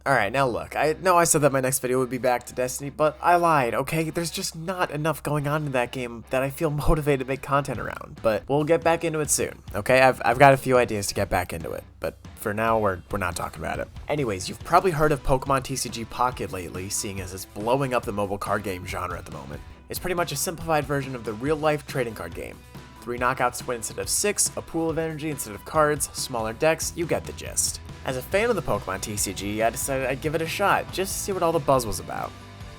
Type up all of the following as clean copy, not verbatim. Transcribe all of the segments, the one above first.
Alright, now look, I know I said that my next video would be back to Destiny, but I lied, okay? There's just not enough going on in that game that I feel motivated to make content around, but we'll get back into it soon, okay? I've got a few ideas to get back into it, but for now, we're not talking about it. Anyways, you've probably heard of Pokemon TCG Pocket lately, seeing as it's blowing up the mobile card game genre at the moment. It's pretty much a simplified version of the real-life trading card game. 3 knockouts to win instead of 6, a pool of energy instead of cards, smaller decks, you get the gist. As a fan of the Pokemon TCG, I decided I'd give it a shot, just to see what all the buzz was about.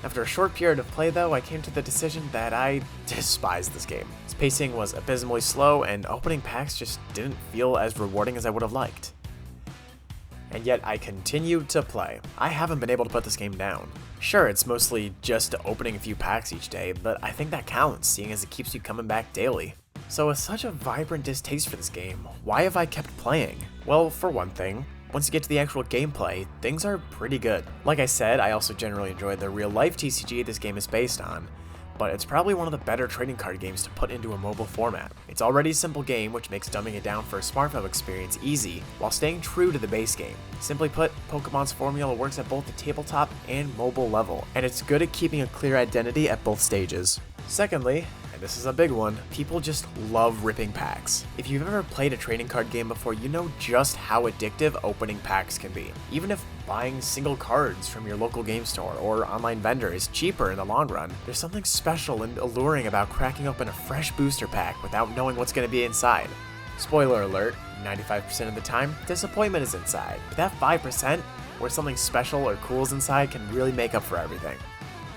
After a short period of play though, I came to the decision that I despise this game. Its pacing was abysmally slow, and opening packs just didn't feel as rewarding as I would have liked. And yet I continued to play. I haven't been able to put this game down. Sure, it's mostly just opening a few packs each day, but I think that counts, seeing as it keeps you coming back daily. So with such a vibrant distaste for this game, why have I kept playing? Well, for one thing, once you get to the actual gameplay, things are pretty good. Like I said, I also generally enjoy the real-life TCG this game is based on, but it's probably one of the better trading card games to put into a mobile format. It's already a simple game, which makes dumbing it down for a smartphone experience easy, while staying true to the base game. Simply put, Pokemon's formula works at both the tabletop and mobile level, and it's good at keeping a clear identity at both stages. Secondly, and this is a big one, people just love ripping packs. If you've ever played a trading card game before, you know just how addictive opening packs can be. Even if buying single cards from your local game store or online vendor is cheaper in the long run, there's something special and alluring about cracking open a fresh booster pack without knowing what's going to be inside. Spoiler alert, 95% of the time, disappointment is inside, but that 5% where something special or cool is inside can really make up for everything.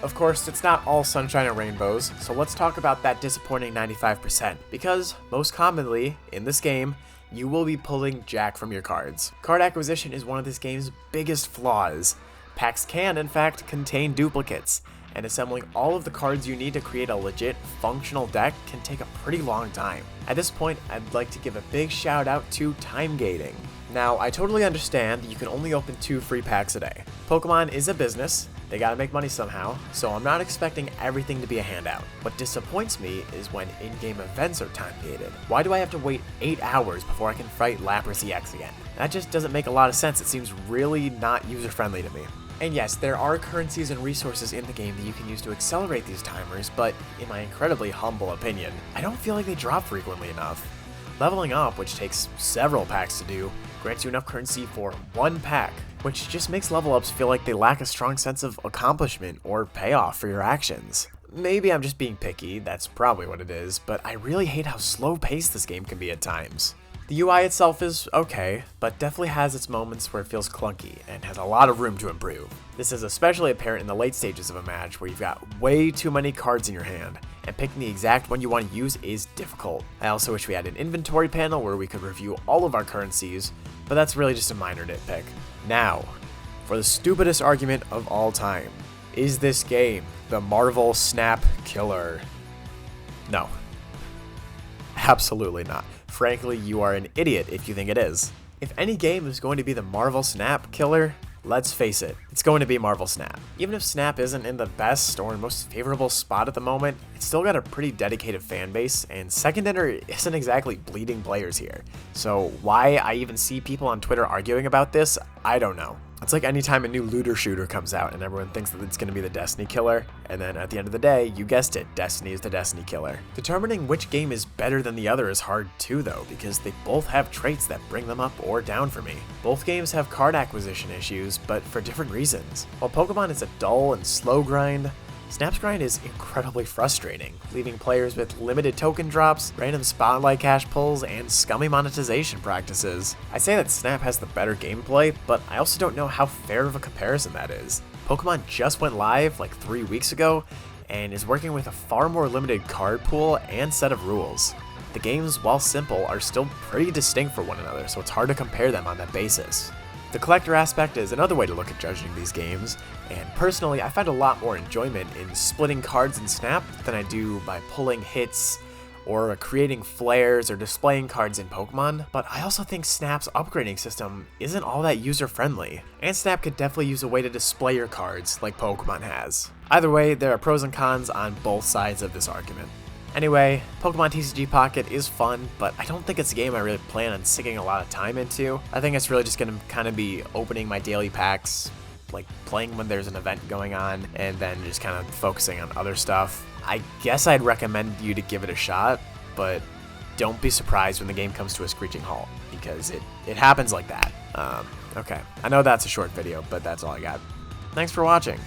Of course, it's not all sunshine and rainbows, so let's talk about that disappointing 95%, because, most commonly, in this game, you will be pulling jack from your cards. Card acquisition is one of this game's biggest flaws. Packs can, in fact, contain duplicates, and assembling all of the cards you need to create a legit, functional deck can take a pretty long time. At this point, I'd like to give a big shout out to time gating. Now, I totally understand that you can only open 2 free packs a day. Pokemon is a business, they gotta make money somehow, so I'm not expecting everything to be a handout. What disappoints me is when in-game events are time-gated. Why do I have to wait 8 hours before I can fight Lapras EX again? That just doesn't make a lot of sense. It seems really not user-friendly to me. And yes, there are currencies and resources in the game that you can use to accelerate these timers, but in my incredibly humble opinion, I don't feel like they drop frequently enough. Leveling up, which takes several packs to do, grants you enough currency for 1 pack, which just makes level ups feel like they lack a strong sense of accomplishment or payoff for your actions. Maybe I'm just being picky, that's probably what it is, but I really hate how slow-paced this game can be at times. The UI itself is okay, but definitely has its moments where it feels clunky and has a lot of room to improve. This is especially apparent in the late stages of a match where you've got way too many cards in your hand, and picking the exact one you want to use is difficult. I also wish we had an inventory panel where we could review all of our currencies, but that's really just a minor nitpick. Now, for the stupidest argument of all time. Is this game the Marvel Snap Killer? No. Absolutely not. Frankly, you are an idiot if you think it is. If any game is going to be the Marvel Snap Killer, let's face it, it's going to be Marvel Snap. Even if Snap isn't in the best or most favorable spot at the moment, it's still got a pretty dedicated fan base, and Second Ender isn't exactly bleeding players here. So why I even see people on Twitter arguing about this, I don't know. It's like anytime a new looter shooter comes out and everyone thinks that it's going to be the Destiny killer, and then at the end of the day, you guessed it, Destiny is the Destiny killer. Determining which game is better than the other is hard too though, because they both have traits that bring them up or down for me. Both games have card acquisition issues, but for different reasons. While Pokemon is a dull and slow grind, Snap's grind is incredibly frustrating, leaving players with limited token drops, random spotlight cash pulls, and scummy monetization practices. I say that Snap has the better gameplay, but I also don't know how fair of a comparison that is. Pokemon just went live like 3 weeks ago, and is working with a far more limited card pool and set of rules. The games, while simple, are still pretty distinct for one another, so it's hard to compare them on that basis. The collector aspect is another way to look at judging these games, and personally I find a lot more enjoyment in splitting cards in Snap than I do by pulling hits or creating flares or displaying cards in Pokemon, but I also think Snap's upgrading system isn't all that user-friendly, and Snap could definitely use a way to display your cards like Pokemon has. Either way, there are pros and cons on both sides of this argument. Anyway, Pokemon TCG Pocket is fun, but I don't think it's a game I really plan on sinking a lot of time into. I think it's really just going to kind of be opening my daily packs, like playing when there's an event going on and then just kind of focusing on other stuff. I guess I'd recommend you to give it a shot, but don't be surprised when the game comes to a screeching halt, because it happens like that. Okay, I know that's a short video, but that's all I got. Thanks for watching.